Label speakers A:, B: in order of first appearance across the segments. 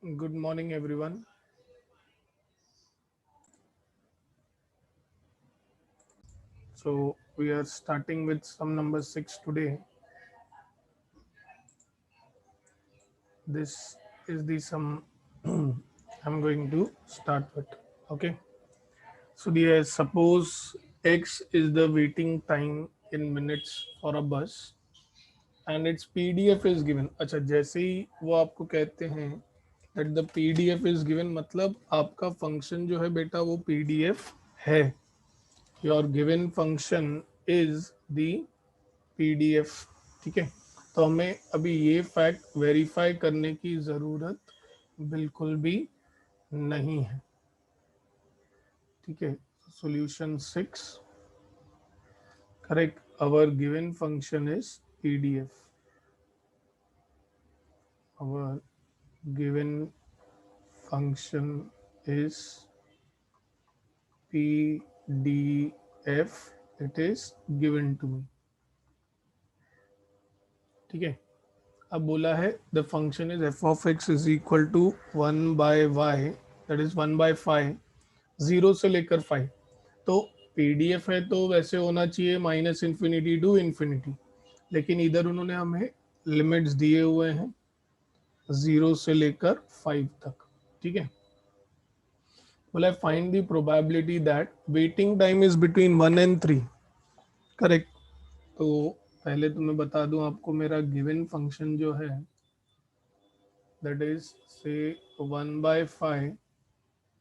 A: Good morning, everyone. So, we are starting with sum number 6 today. This is the sum I'm going to start with. Okay. So, suppose X is the waiting time in minutes for a bus and its PDF is given. अच्छा, जैसे ही वो आपको कहते हैं that the PDF is given, मतलब आपका function जो है बेटा वो PDF है. Your given function is the PDF. ठीक है, तो हमें अभी ये फैक्ट वेरीफाई करने की ज़रूरत बिल्कुल भी नहीं है. ठीक है, solution 6. Correct, our given function is PDF. Our given function is PDF. It is given to me. ठीक है, अब बोला है the function is f of x is equal to 1/y, that is 1/5, 0 से लेकर 5. तो PDF है तो वैसे होना चाहिए -∞ टू इन्फिनिटी, लेकिन इधर उन्होंने हमें लिमिट्स दिए हुए हैं 0 से लेकर 5 तक. ठीक है, बोला है find the probability that waiting time is between 1 and 3. Correct, तो पहले तो मैं बता दूं आपको मेरा गिवन फंक्शन जो है that is say 1/5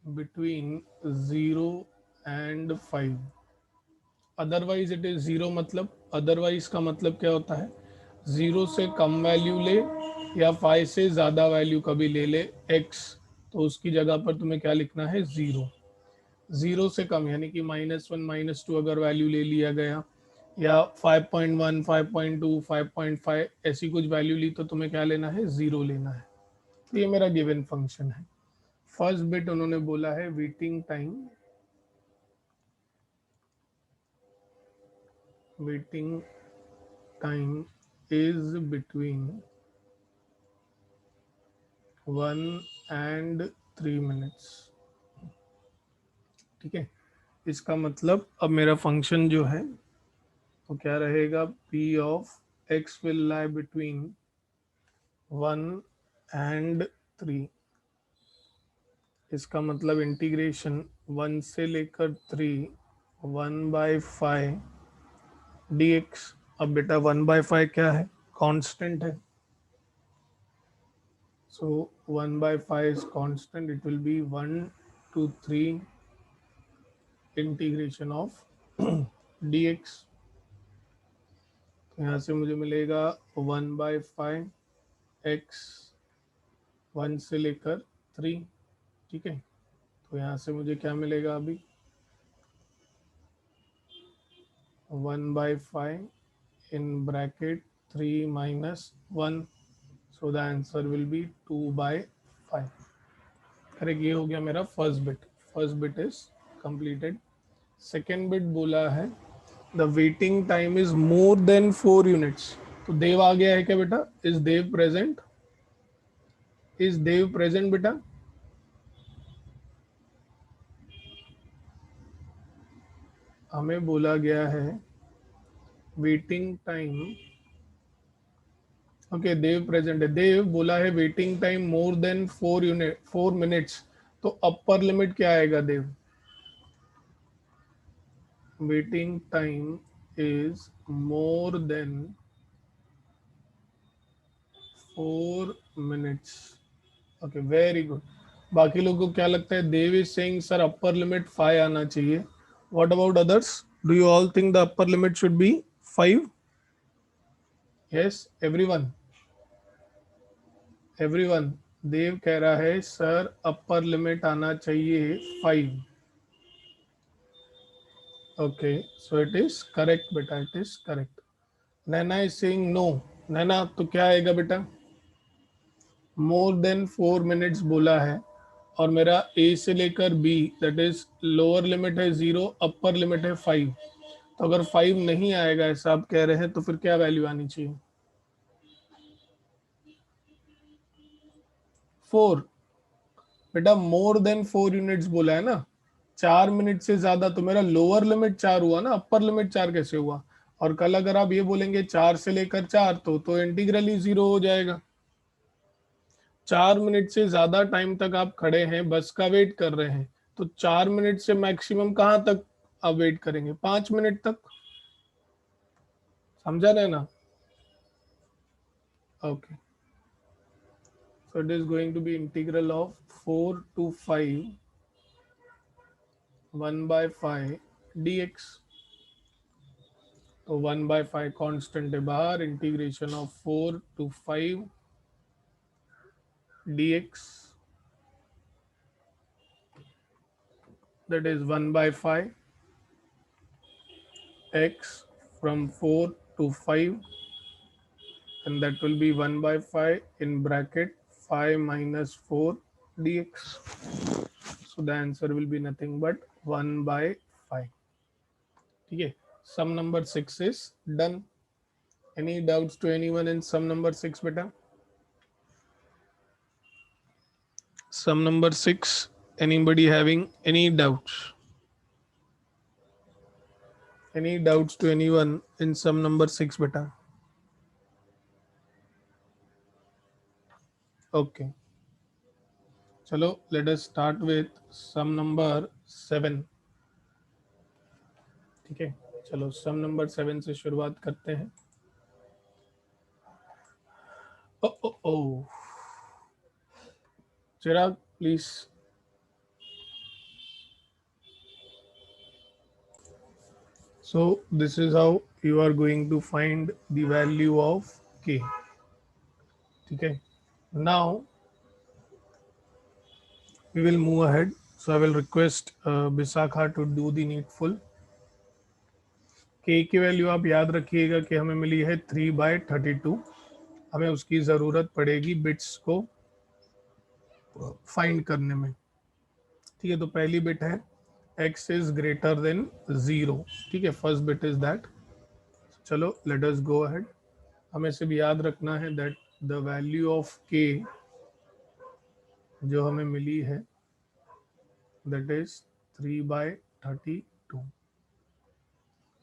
A: between 0 and 5. Otherwise it is 0, मतलब अदरवाइज का मतलब क्या होता है, 0 से कम वैल्यू ले या 5 से ज़्यादा वैल्यू कभी ले ले x, तो उसकी जगह पर तुम्हें क्या लिखना है, 0. 0 से कम यानी कि -1 -2 अगर वैल्यू ले लिया गया, या 5.1 5.2 5.5 ऐसी कुछ वैल्यू ली, तो तुम्हें क्या लेना है, 0 लेना है. तो ये मेरा गिवन फंक्शन है. फर्स्ट बिट उन्होंने बोला है waiting time, waiting time is between 1 and 3 minutes. ठीक है, इसका मतलब अब मेरा फंक्शन जो है वो क्या रहेगा, P of x will lie between 1 and 3. इसका मतलब इंटीग्रेशन 1 से लेकर 3, 1/5 dx. अब बेटा 1/5 क्या है, कांस्टेंट है. So 1/5 is constant. It will be 1 to 3 integration of dx. तो यहाँ से मुझे मिलेगा 1/5 x 1 से लेकर 3. ठीक है, तो यहाँ से मुझे क्या मिलेगा अभी, 1/5 in bracket 3 minus 1. So the answer will be 2/5. Correct, ये हो गया मेरा first bit. First bit is completed. Second bit बोला है the waiting time is more than 4 units. तो देव आ गया है क्या बेटा, is Dev present, is Dev present बेटा. हमें बोला गया है waiting time. Okay, Dev present है. देव बोला है waiting time more than 4 minutes. तो अपर लिमिट क्या आएगा Dev, waiting time is more than 4 minutes. Okay, very good. बाकी लोगों को क्या लगता है, Dev is saying sir upper limit 5 आना चाहिए. What about others, do you all think the upper limit should be 5? Yes everyone, everyone. Dev कह रहा है सर अपर लिमिट आना चाहिए 5. Okay, so it is correct बेटा, it is correct. Naina is saying no. Naina, तो क्या आएगा बेटा, मोर देन 4 मिनट्स बोला है, और मेरा ए से लेकर B that is lower limit है 0, अपर लिमिट है 5. तो अगर 5 नहीं आएगा ऐसा आप कह रहे हैं, तो फिर क्या वैल्यू आनी चाहिए, 4. बेटा मोर देन 4 यूनिट्स बोला है ना, 4 मिनट से ज्यादा, तो मेरा लोअर लिमिट 4 हुआ ना, अपर लिमिट 4 कैसे हुआ? और कल अगर आप ये बोलेंगे 4 से लेकर 4, तो इंटीग्रल ही 0 हो जाएगा। 4 मिनट से ज्यादा टाइम तक आप खड़े हैं, बस का वेट कर रहे हैं, तो 4 मिनट से मैक्सिमम कहाँ तक आप वेट करेंगे? 5 मिनट तक। समझा रहे ना? Okay, so it is going to be integral of 4 to 5 1 by 5 dx। तो 1 by 5 कांस्टेंट है बाहर, integration of 4 to 5 dx, that is 1 by 5 x from 4 to 5, and that will be 1 by 5 in bracket 5 minus 4 dx. So the answer will be nothing but 1 by 5. ठीक है, sum number 6 is done. Any doubts to anyone in sum number 6 beta? Sum number 6, anybody having any doubts? Any doubts to anyone in sum number 6 beta? Okay, चलो let us start with sum number 7। ठीक है, चलो सम number 7 से शुरुआत करते हैं। ओ ओ ओ, चिराग please. So this is how you are going to find the value of k। ठीक है, now we will move ahead, so I will request Bisakha to do the needful। k की वैल्यू आप याद रखिएगा कि हमें मिली है 3/32। हमें उसकी ज़रूरत पड़ेगी बिट्स को फाइंड करने में। ठीक है, तो पहली बिट है x इज ग्रेटर देन 0। ठीक है, फर्स्ट बिट इज दैट। चलो लेट अस गो अहेड। हमें सिर्फ याद रखना है that the value of k जो हमें मिली है दैट इज 3/32।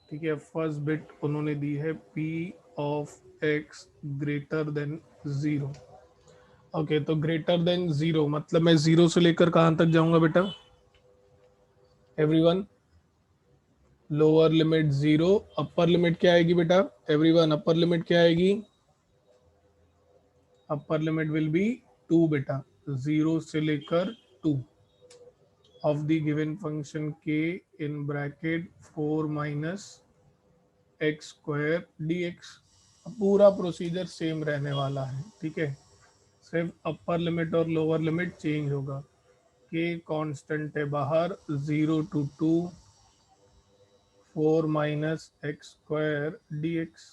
A: ठीक है, फर्स्ट बिट उन्होंने दी है p of x greater than 0। Okay, तो ग्रेटर देन 0 मतलब मैं 0 से लेकर कहां तक जाऊंगा बेटा? एवरीवन, लोअर लिमिट 0, अपर लिमिट क्या आएगी बेटा? एवरीवन, अपर लिमिट क्या आएगी? अपर लिमिट विल बी 2 बेटा, 0 से लेकर 2 of the given function k in bracket 4 minus x square D x. पूरा प्रोसीजर सेम रहने वाला है। ठीक है, सिर्फ अपर लिमिट और लोअर लिमिट चेंज होगा। k कांस्टेंट है बाहर, 0 to 2 4 minus x square D x.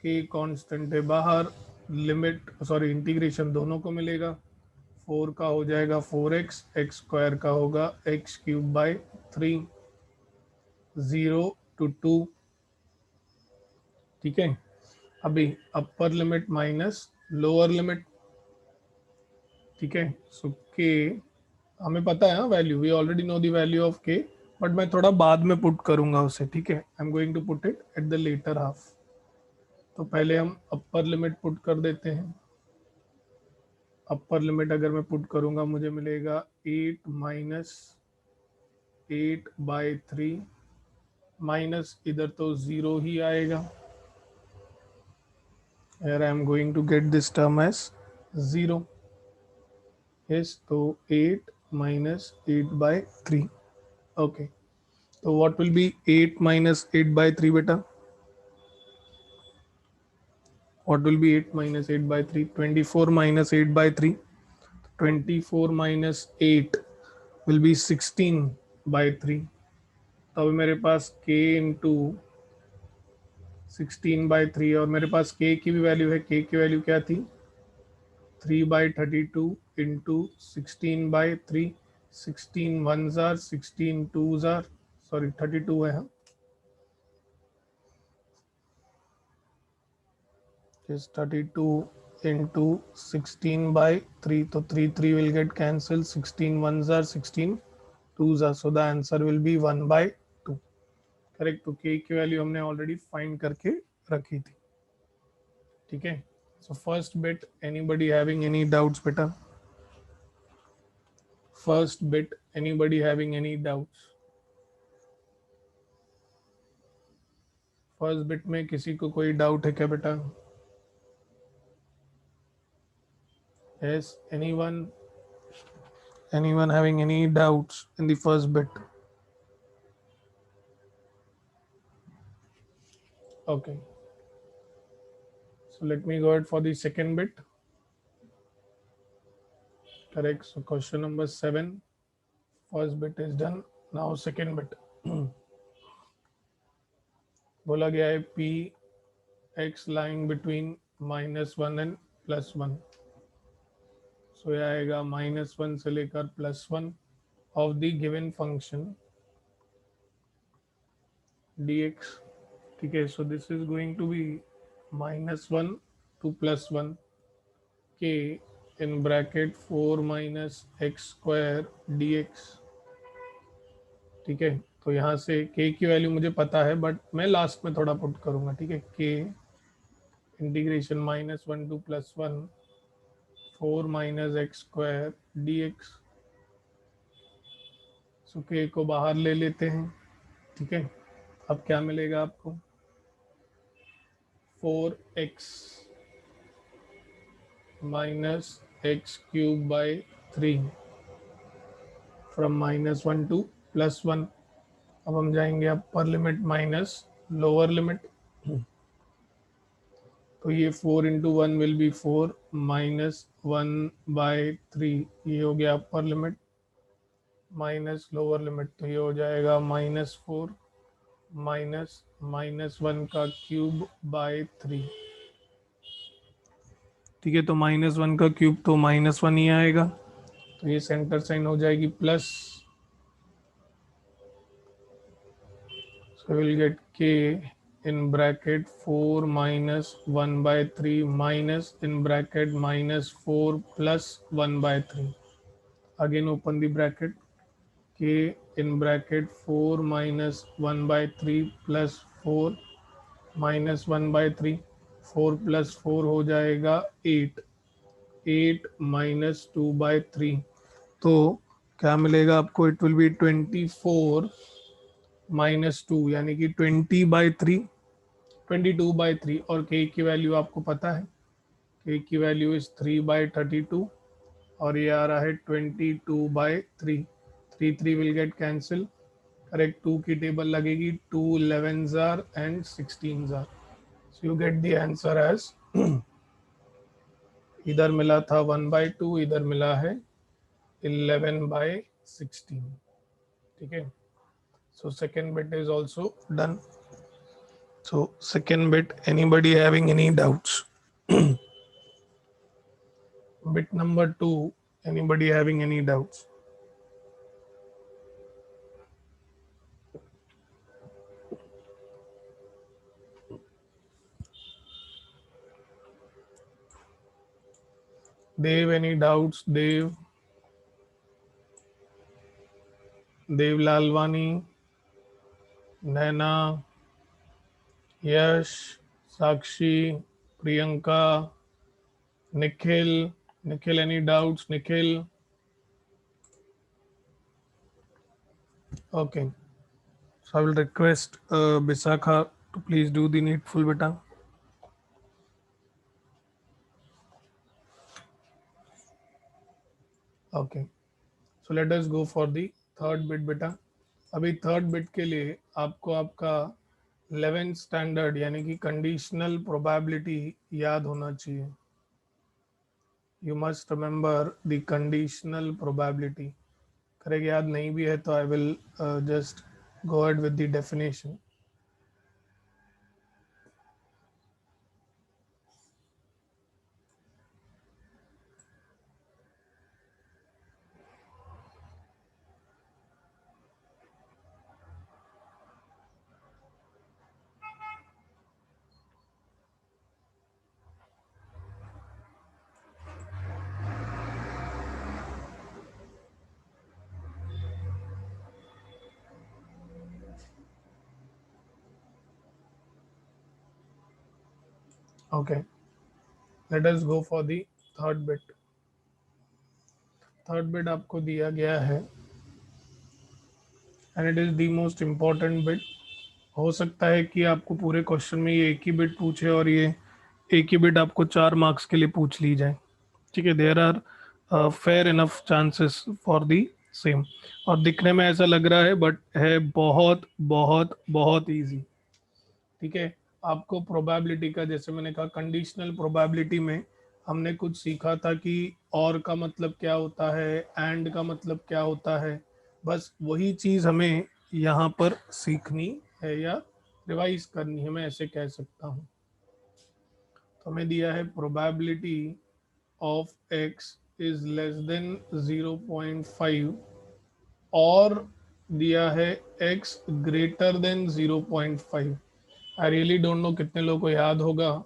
A: के कांस्टेंट है बाहर, लिमिट सॉरी इंटीग्रेशन दोनों को मिलेगा। 4 का हो जाएगा 4x, एक्स स्क्वायर का होगा x³ बाई 3, 0 to 2। ठीक है, अभी upper limit minus lower limit. ठीक है, सो के हमें पता है value, we already know the value of k, but मैं थोड़ा बाद में पुट करूंगा उसे। ठीक है, I am going to put it at the latter half. तो पहले हम अपर लिमिट पुट कर देते हैं। अपर लिमिट अगर मैं पुट करूंगा मुझे मिलेगा 8 माइनस 8/3, माइनस इधर तो 0 ही आएगा। Here I am going to get this term as 0। yes, तो 8 minus 8/3। okay, so what will be 8 minus 8/3 बेटा? what will be 8 minus 8/3? 24 minus 8/3। 24 minus 8 will be 16/3। तो अभी मेरे पास k इंटू 16/3, और मेरे पास k की भी वैल्यू है। k की वैल्यू क्या थी? 3/32 into 16/3। 16 1s are, 16 2s are, sorry 32 है। हम 32 into 16/3. So 3 will get cancelled. 16 ones are 16 twos are. So the answer will be 1/2. Correct. तो k की वैल्यू हमने ऑलरेडी फाइंड करके रखी थी. ठीक है. So first bit, anybody having any doubts बेटा? First bit, anybody having any doubts? First bit में किसी को कोई डाउट है क्या बेटा? Yes, anyone having any doubts in the first bit? Okay, so let me go ahead for the second bit. Correct. So question number 7, first bit is done. Now second bit. बोला गया है p x lying between -1 and +1. सो यह आएगा -1 से लेकर +1 of the given function dx. ठीक है. So this is going to be -1 to +1 k in bracket 4 minus x square dx. ठीक है. तो यहाँ से k की वैल्यू मुझे पता है, बट मैं लास्ट में थोड़ा पुट करूंगा. ठीक है. k integration -1 to +1 4 minus x square dx. So k को बाहर ले लेते हैं. ठीक है. अब क्या मिलेगा आपको? 4x minus x cube by 3 from -1 to +1. अब हम जाएंगे अपर लिमिट माइनस लोअर लिमिट. तो ये 4 इंटू 1 विल बी 4 -1/3. ये हो गया अपर लिमिट माइनस लोअर लिमिट. तो ये हो जाएगा -4 माइनस -1 का क्यूब बाय 3. ठीक है. तो -1 का क्यूब तो -1 ही आएगा. तो ये सेंटर साइन हो जाएगी plus. So we will get k in bracket 4 minus 1/3 minus in bracket -4 plus 1/3. Again open the bracket. K in bracket 4 minus 1/3 plus 4 minus 1/3. 4 plus 4 हो जाएगा 8. 8 minus 2/3. तो क्या मिलेगा आपको? इट विल बी 24 -2, यानी कि 20/3, 22/3. और k की वैल्यू आपको पता है. k की वैल्यू इज 3/32 और ये आ रहा है 22/3. 3 विल गेट कैंसिल. करेक्ट. 2 की टेबल लगेगी. 2 11s are and 16s are. So you get the answer as इधर मिला था 1/2, इधर मिला है 11/16. ठीक है. So second bit is also done. So second bit, anybody having any doubts? Bit number 2, anybody having any doubts? Dev, any doubts? Dev Lalwani, Naina, Yash, Sakshi, Priyanka, Nikhil. Nikhil, any doubts? Nikhil? Okay. So I will request Bisakha to please do the needful beta. Okay. So let us go for the third bit beta. अभी third bit के लिए आपको आपका 11th standard यानी कि conditional probability याद होना चाहिए. You must remember the conditional probability. Correct. याद नहीं भी है तो I will just go ahead with the definition. Okay, let us go for the third bit. Third bit आपको दिया गया है and it is the most important bit. हो सकता है कि आपको पूरे क्वेश्चन में ये एक ही बिट पूछे और ये एक ही बिट आपको 4 मार्क्स के लिए पूछ ली जाए. ठीक है, there are fair enough chances for the same. और दिखने में ऐसा लग रहा है बट है बहुत बहुत बहुत इजी. ठीक है, आपको प्रोबेबिलिटी का, जैसे मैंने कहा कंडीशनल प्रोबेबिलिटी में हमने कुछ सीखा था कि और का मतलब क्या होता है, एंड का मतलब क्या होता है. बस वही चीज़ हमें यहाँ पर सीखनी है या रिवाइज करनी है, मैं ऐसे कह सकता हूँ. तो हमें दिया है probability of x is less than 0.5 और दिया है x greater than 0.5. I really don't know कितने लोगों को याद होगा.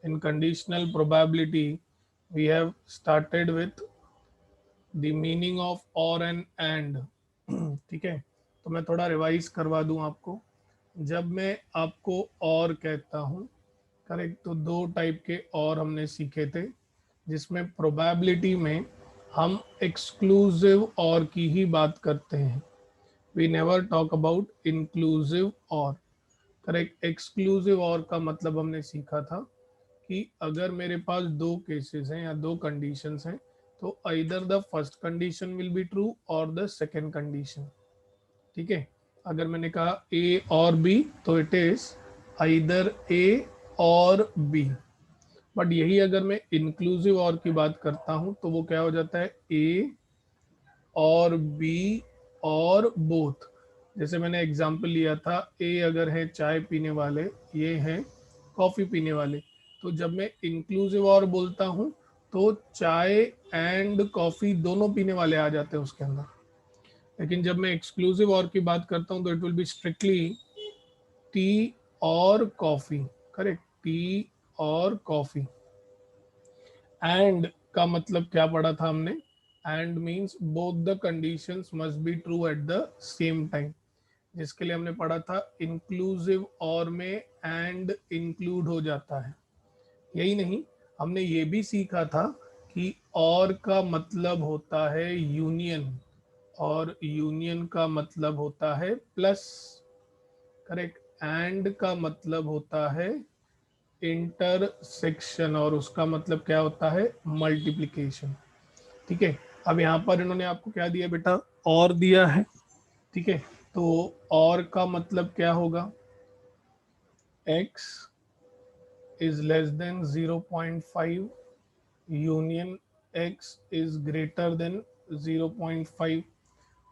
A: In conditional probability we have started with the meaning of और एंड. ठीक है, तो मैं थोड़ा रिवाइज करवा दूं आपको. जब मैं आपको और कहता हूं, करेक्ट, तो दो टाइप के और हमने सीखे थे जिसमें प्रोबेबिलिटी में हम एक्सक्लूसिव और की ही बात करते हैं. We never talk about inclusive or. Correct, exclusive or का मतलब हमने सीखा था कि अगर मेरे पास दो केसेस हैं या दो कंडीशंस हैं तो either the first condition will be true और द सेकंड कंडीशन. ठीक है, अगर मैंने कहा ए और बी तो इट इज आइदर ए और बी. बट यही अगर मैं इंक्लूसिव और की बात करता हूं तो वो क्या हो जाता है, ए और बी और बोथ. जैसे मैंने एग्जांपल लिया था, ए अगर है चाय पीने वाले, ये हैं कॉफ़ी पीने वाले. तो जब मैं इंक्लूसिव और बोलता हूँ तो चाय एंड कॉफ़ी दोनों पीने वाले आ जाते हैं उसके अंदर. लेकिन जब मैं एक्सक्लूसिव और की बात करता हूँ तो it will B strictly T और कॉफ़ी. करेक्ट, टी और कॉफ़ी. एंड का मतलब क्या पढ़ा था हमने, and means both the conditions must be true at the same time. जिसके लिए हमने पढ़ा था इंक्लूसिव और में एंड इंक्लूड हो जाता है. यही नहीं, हमने ये भी सीखा था कि और का मतलब होता है यूनियन और यूनियन का मतलब होता है प्लस. करेक्ट, एंड का मतलब होता है इंटरसेक्शन और उसका मतलब क्या होता है, मल्टीप्लिकेशन. ठीक है, अब यहाँ पर इन्होंने आपको क्या दिया बेटा, और दिया है. ठीक है, तो और का मतलब क्या होगा, x is less than 0.5 union x is greater than 0.5.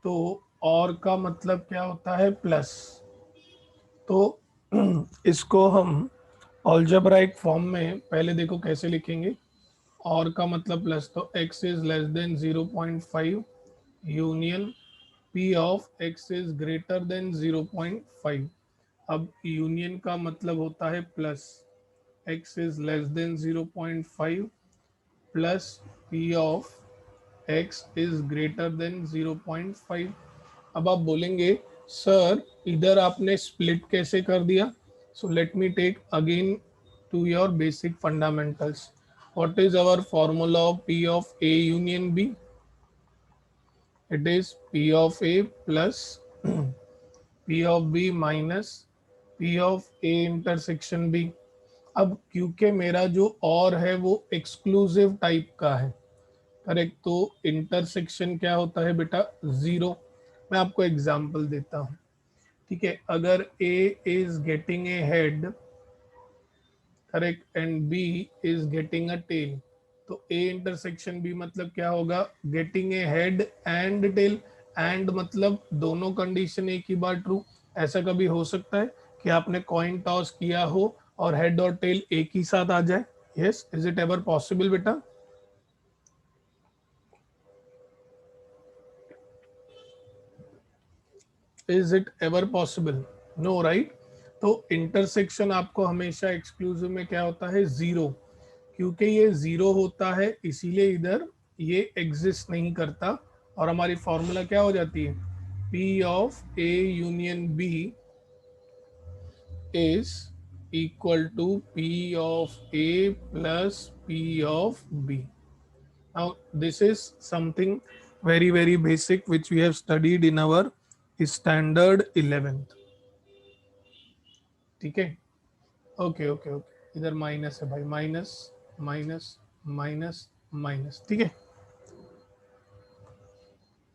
A: तो और का मतलब क्या होता है, प्लस. तो इसको हम ऑल्जेब्राइक फॉर्म में पहले देखो कैसे लिखेंगे. और का मतलब प्लस, तो x is less than 0.5 union p of x is greater than 0.5. अब यूनियन का मतलब होता है plus, x is less than 0.5 plus p of x is greater than 0.5. अब आप बोलेंगे सर इधर आपने स्प्लिट कैसे कर दिया. So let me take again to your basic fundamentals. What is our formula of p of a union b. It is p of a plus p of b minus p of a intersection b. अब क्योंकि मेरा जो और है वो exclusive type का है, correct, तो इंटरसेक्शन क्या होता है बेटा, जीरो. मैं आपको एग्जांपल देता हूँ. ठीक है, अगर A is getting a head, correct, and B is getting a tail, तो A इंटरसेक्शन B मतलब क्या होगा, getting a head and tail. And मतलब दोनों कंडीशन एक ही बार ट्रू. ऐसा कभी हो सकता है कि आपने कॉइन टॉस किया हो और हेड और टेल एक ही साथ आ जाए. Yes, is it ever possible बेटा. Is it ever possible, no right. तो इंटरसेक्शन आपको हमेशा एक्सक्लूसिव में क्या होता है, जीरो. क्योंकि ये जीरो होता है इसीलिए इधर ये एग्जिस्ट नहीं करता. और हमारी फॉर्मूला क्या हो जाती है, P of A union B is equal to P of A plus P of B. Now this is something very very basic which we have studied in our standard 11th. ठीक है, okay okay okay, इधर minus है भाई, minus minus minus minus, ठीक है।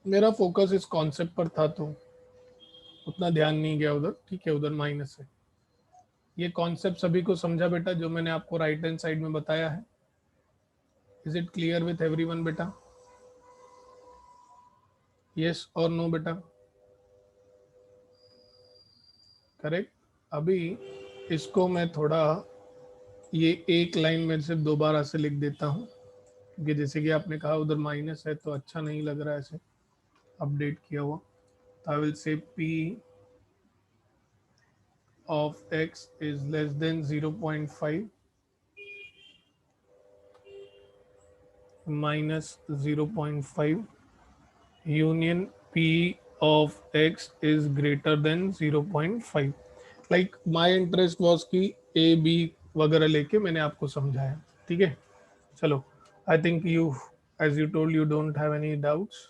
A: मेरा focus इस concept पर था तो उतना ध्यान नहीं गया उधर, ठीक है, उधर माइनस है। ये कॉन्सेप्ट सभी को समझा बेटा जो मैंने आपको राइट हैंड साइड में बताया है? Is it clear with everyone बेटा? यस और नो बेटा? करेक्ट। अभी इसको मैं थोड़ा ये एक लाइन में सिर्फ दोबारा से लिख देता हूँ, क्योंकि जैसे कि आपने कहा उधर माइनस है तो अच्छा नहीं लग रहा है ऐसे अपडेट किया हुआ। तो आई विल से P of x is less than 0.5 minus 0.5 union P of x is greater than 0.5. Like my interest was कि A B वगैरह लेके मैंने आपको समझाया, ठीक है। चलो, I think you, as you told you don't have any doubts,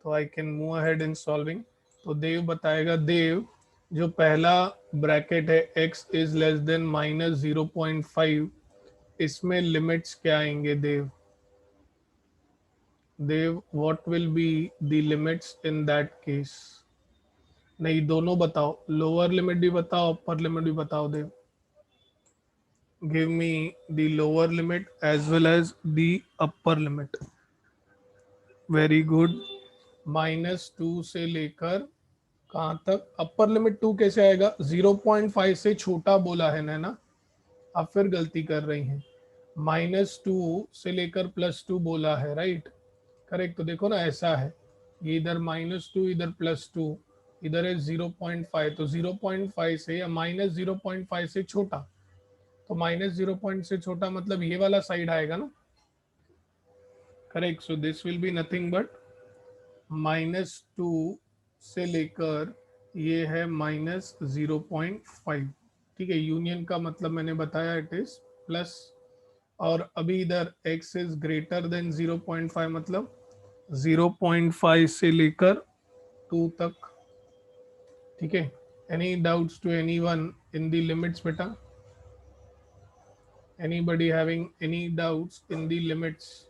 A: तो I can move ahead in solving. तो देव बताएगा, देव जो पहला ब्रैकेट है x is less than minus 0.5, इसमें लिमिट्स क्या आएंगे Dev? Dev what will be the limits in that case? नहीं, दोनों बताओ, लोअर लिमिट भी बताओ, अपर लिमिट भी बताओ Dev. Give me the lower limit as well as the upper limit. Very good. -2 से लेकर कहाँ तक? अपर लिमिट 2 कैसे आएगा? 0.5 से छोटा बोला है ना, आप फिर गलती कर रही हैं। -2 से लेकर +2 बोला है, राइट? करेक्ट। तो देखो ना, ऐसा है, ये इधर -2 इधर +2, इधर है 0.5, तो 0.5 से या -0.5 से छोटा, तो -0 से छोटा मतलब ये वाला साइड आएगा ना। Correct. So this will be nothing but -2 से लेकर ये है -0.5, ठीक है। यूनियन का मतलब मैंने बताया, इट इज प्लस, और अभी इधर x इज ग्रेटर देन 0.5 मतलब 0.5 से लेकर 2 तक, ठीक है। Any doubts to anyone in the limits बेटा? Anybody having any doubts in the limits?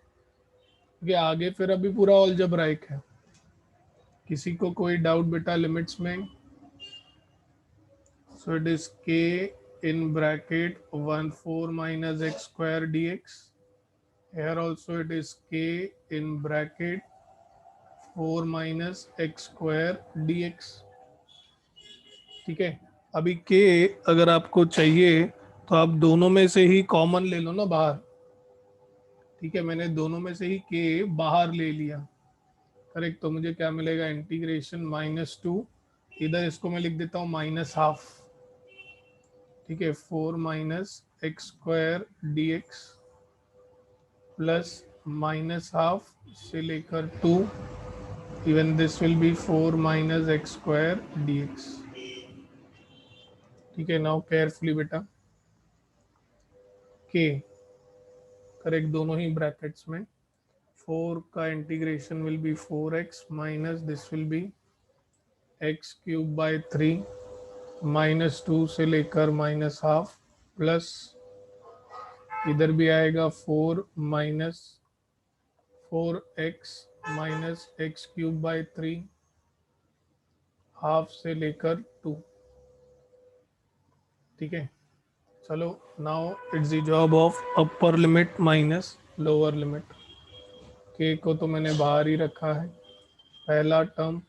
A: ये आगे फिर अभी पूरा अलजेब्राइक है। किसी को कोई डाउट बेटा लिमिट्स में? सो it is k in bracket 1 4 minus x square dx. Here also it is k in bracket 4 minus x square dx, ठीक है। अभी k अगर आपको चाहिए तो आप दोनों में से ही कॉमन ले लो ना बाहर, ठीक है। मैंने दोनों में से ही k बाहर ले लिया, करेक्ट। तो मुझे क्या मिलेगा? इंटीग्रेशन -2, इधर इसको मैं लिख देता हूँ -12, ठीक है। 4 minus x square D x plus -12 से लेकर 2, even this will B 4 minus x square D x, ठीक है। नाउ केयरफुली बेटा, के करेक्ट दोनों ही ब्रैकेट्स में, 4 का integration will be 4x minus this will B x³ / 3, -2 से लेकर -12 प्लस इधर भी आएगा 4 minus 4x minus x³ / 3, half से लेकर 2, ठीक है। चलो, now it's the job of upper limit minus lower limit. के को तो मैंने बाहर ही रखा है, पहला टर्म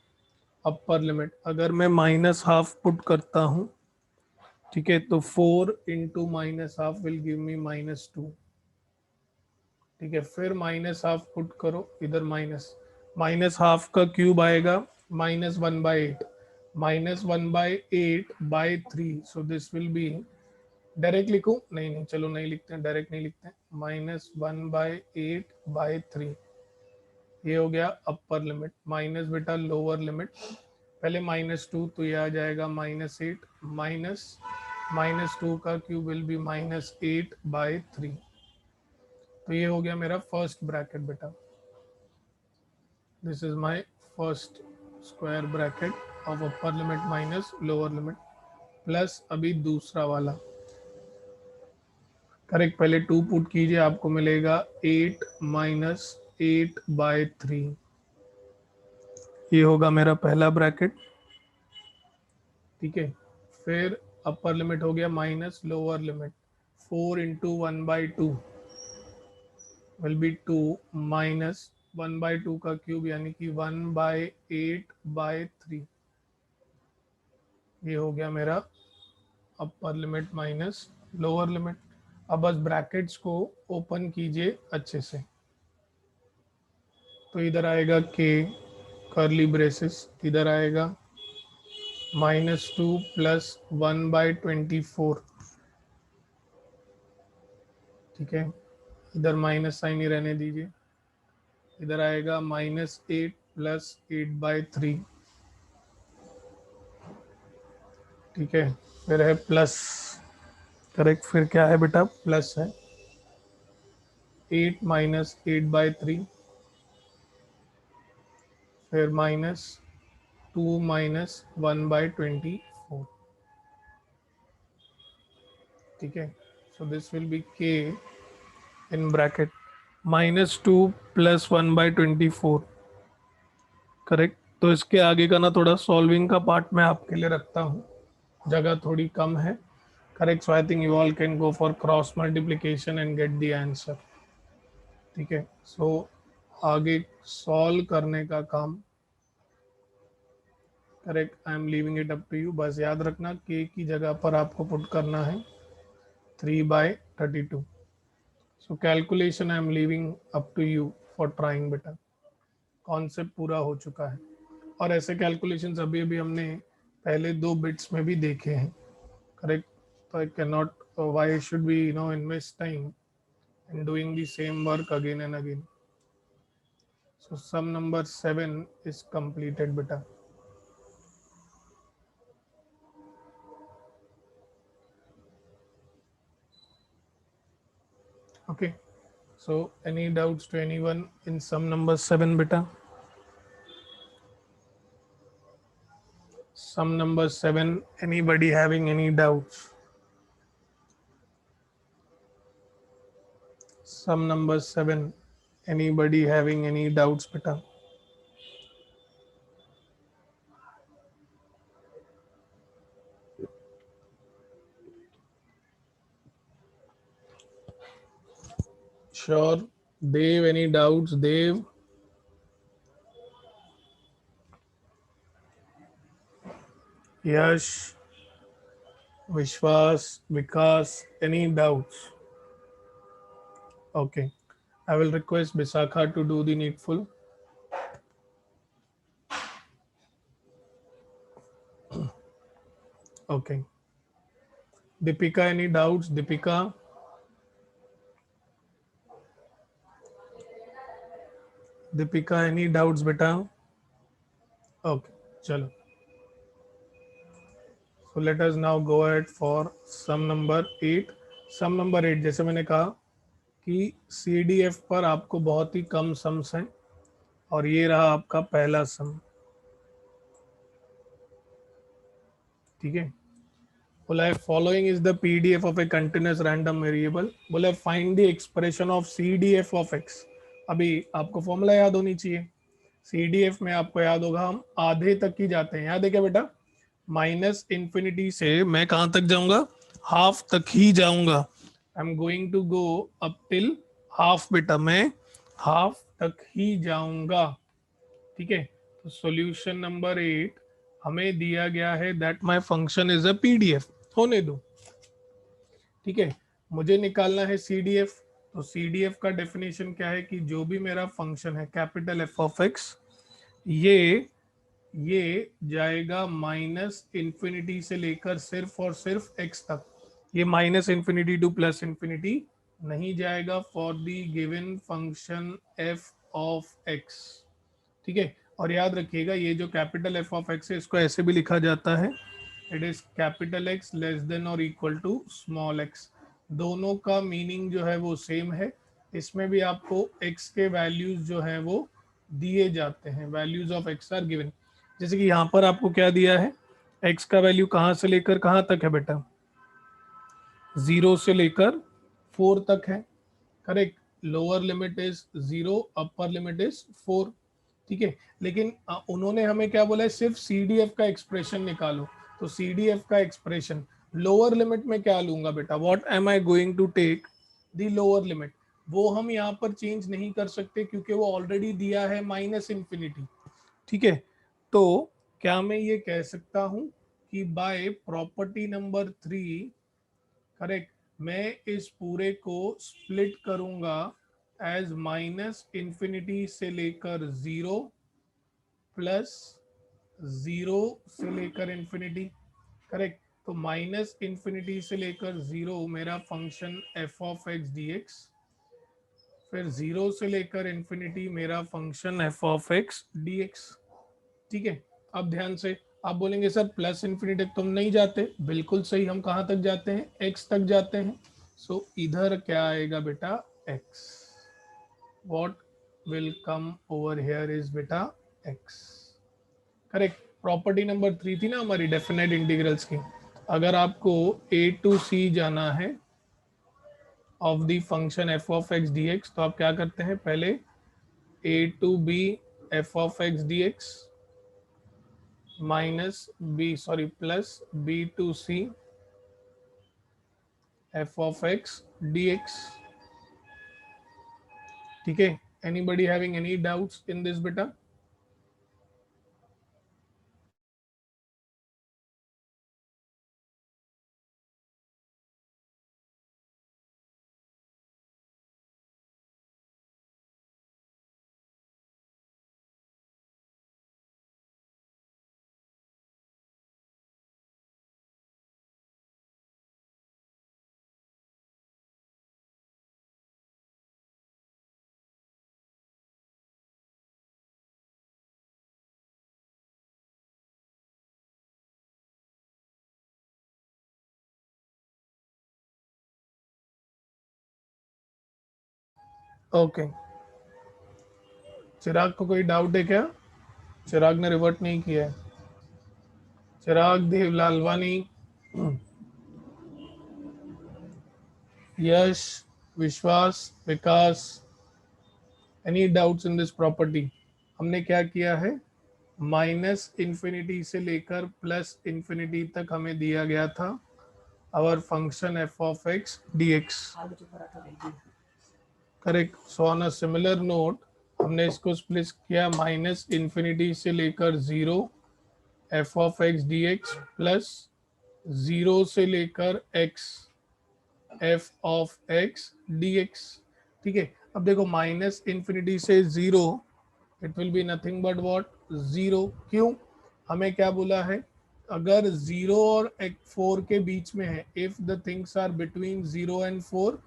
A: अपर लिमिट, अगर मैं -12 पुट करता हूँ, ठीक है, तो 4 इंटू -12 विल गिव मी -2, ठीक है। फिर -12 पुट करो, इधर -12 का क्यूब आएगा -1/8, -1/8/3, so this will B, direct लिखूं? नहीं नहीं, चलो नहीं लिखते हैं, डायरेक्ट नहीं लिखते हैं, -1/8/3, ये हो गया अपर लिमिट। माइनस बेटा लोअर लिमिट, पहले -2 तो ये आ जाएगा -8 माइनस -2 का क्यूब विल बी -8/3। तो ये हो गया मेरा फर्स्ट ब्रैकेट बेटा। This is my first square bracket of upper limit minus lower limit plus अभी दूसरा वाला। करेक्ट, पहले 2 पुट कीजिए, आपको मिलेगा 8 - 8/3। ये होगा मेरा पहला ब्रैकेट। ठीक है, फिर अपर लिमिट हो गया minus lower limit, 4 × 1/2 will be 2 minus 1/2 का क्यूब यानी कि 1/8/3। ये हो गया मेरा अपर लिमिट माइनस लोअर लिमिट। अब बस ब्रैकेट्स को ओपन कीजिए अच्छे से। तो इधर आएगा के कर्ली ब्रेसेस, इधर आएगा -2 + 1/24। ठीक है, इधर माइनस साइन ही रहने दीजिए। इधर आएगा -8 + 8/3। ठीक है, फिर है प्लस। करेक्ट, फिर क्या है बेटा, प्लस है 8 - 8/3। फिर -2 - 1/24। ठीक है, सो दिस विल बी के इन ब्रैकेट -2 + 1/24। करेक्ट, तो इसके आगे का ना थोड़ा सॉल्विंग का पार्ट मैं आपके लिए रखता हूँ, जगह थोड़ी कम है। Correct, so I think you all can go for cross multiplication and get the answer. ठीक है, सो आगे सॉल्व करने का काम, correct, I am leaving it up to you. बस याद रखना के की जगह पर आपको पुट करना है 3/32। So calculation I am leaving up to you for trying बेटा। कॉन्सेप्ट पूरा हो चुका है और ऐसे कैलकुलेशंस अभी अभी हमने पहले 2 बिट्स में भी देखे हैं। करेक्ट, तो I can not, why should we invest time in doing the same work again and again. So sum number 7 is completed बेटा। Okay, so any doubts to anyone in sum number 7 beta? Sum number 7, anybody having any doubts? Sum number 7, anybody having any doubts beta? Sure, Dev, any doubts? Dev, Yash, Vishwas, Vikas, any doubts? Okay, I will request Bisakha to do the needful. Okay, Deepika, any doubts? Deepika, Deepika, any doubts beta? Okay, chalo. So let us now go ahead for sum number 8. Sum number 8, जैसे मैंने कहा कि CDF पर आपको बहुत ही कम sums हैं और ये रहा आपका पहला सम। ठीक है, बोला है following is the PDF of A continuous random variable. बोला है find the expression of CDF of x। अभी आपको फॉर्मूला याद होनी चाहिए। CDF में आपको याद होगा हम आधे तक ही जाते हैं, याद है क्या बेटा? -∞ से मैं कहां तक जाऊंगा? हाफ तक ही जाऊंगा। I am going to go up till half बेटा, मैं हाफ तक ही जाऊंगा। ठीक है, तो सॉल्यूशन नंबर 8 हमें दिया गया है that my function is a PDF। होने दो। ठीक है, मुझे निकालना है CDF। तो CDF का डेफिनेशन क्या है कि जो भी मेरा फंक्शन है कैपिटल F ऑफ x, ये जाएगा -∞ से लेकर सिर्फ और सिर्फ x तक। ये -∞ टू +∞ नहीं जाएगा for the given function f of x। ठीक है, और याद रखिएगा ये जो कैपिटल F ऑफ x है इसको ऐसे भी लिखा जाता है it is capital x less than और इक्वल टू स्मॉल एक्स। दोनों का मीनिंग जो है वो सेम है। इसमें भी आपको एक्स के वैल्यूज जो है वो दिए जाते हैं, values of x are given. जैसे कि यहाँ पर आपको क्या दिया है, एक्स का वैल्यू कहाँ से लेकर कहाँ तक है बेटा, 0 से लेकर 4 तक है, correct. Lower limit is 0, upper limit is 4, ठीक है। लेकिन उन्होंने हमें क्या बोला है, सिर्फ सी डी एफ का एक्सप्रेशन निकालो। तो सी डी एफ का एक्सप्रेशन लोअर लिमिट में क्या लूंगा बेटा, what am I going to take the lower limit, वो हम यहाँ पर चेंज नहीं कर सकते क्योंकि वो ऑलरेडी दिया है माइनस इंफिनिटी, ठीक है। तो क्या मैं ये कह सकता हूं कि बाय प्रॉपर्टी नंबर 3, करेक्ट, मैं इस पूरे को स्प्लिट करूंगा एज माइनस इंफिनिटी से लेकर 0 प्लस 0 से लेकर इंफिनिटी, करेक्ट। तो माइनस इंफिनिटी से लेकर 0 मेरा function f of x d x, फिर 0 से लेकर इंफिनिटी मेरा function f of x d x, ठीक है। अब ध्यान से, आप बोलेंगे सर प्लस इंफिनिटी तक तुम नहीं जाते, बिल्कुल सही, हम कहाँ तक जाते हैं, एक्स तक जाते हैं। सो इधर क्या आएगा बेटा, x, what will come over here is बेटा एक्स, करेक्ट। प्रॉपर्टी नंबर 3 थी ना हमारी डेफिनेट इंटीग्रल्स की। अगर आपको ए टू सी जाना है of the function f of x d x, तो आप क्या करते हैं, पहले a to b f of x d x minus b, sorry plus b to c f of x d x, ठीक है। Anybody having any doubts in this बेटा? Okay, Chirag को कोई डाउट है क्या? चिराग ने रिवर्ट नहीं किया है। चिराग, देव Lalwani, Yash, Vishwas, Vikas, any doubts in this property? हमने क्या किया है, माइनस इंफिनिटी से लेकर प्लस इंफिनिटी तक हमें दिया गया था our function f of x d x, correct. So on a similar note हमने इसको स्प्लिट किया माइनस इंफिनिटी से लेकर 0 f of x d x plus 0 से लेकर x f of x d x, ठीक है। अब देखो माइनस इंफिनिटी से 0, it will be nothing but what, 0। क्यों, हमें क्या बोला है, अगर 0 और 4 के बीच में है, if the things are between 0 and 4,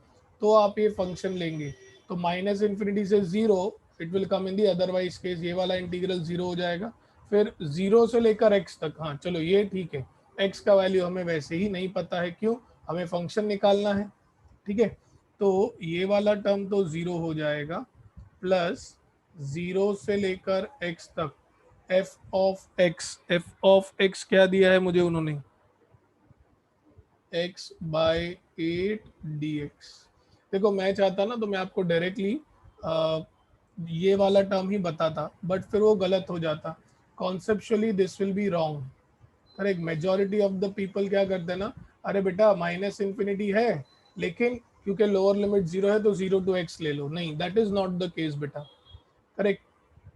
A: तो आप ये फंक्शन लेंगे। तो माइनस इंफिनिटी से 0, it will come in the otherwise case, ये वाला इंटीग्रल 0 हो जाएगा। फिर 0 से लेकर x तक, हाँ चलो ये ठीक है, x का वैल्यू हमें वैसे ही नहीं पता है, क्यों, हमें फंक्शन निकालना है, ठीक है। तो ये वाला टर्म तो 0 हो जाएगा, प्लस 0 से लेकर x तक एफ ऑफ एक्स क्या दिया है मुझे उन्होंने, x बाय 8 dx। देखो मैं चाहता ना तो मैं आपको डायरेक्टली ये वाला टर्म ही बताता, बट फिर वो गलत हो जाता, conceptually this will be wrong, correct. Majority of the people क्या करते हैं ना, अरे बेटा माइनस इंफिनिटी है लेकिन क्योंकि लोअर लिमिट 0 है तो 0 टू x ले लो, नहीं, that is not the case बेटा, करेक्ट।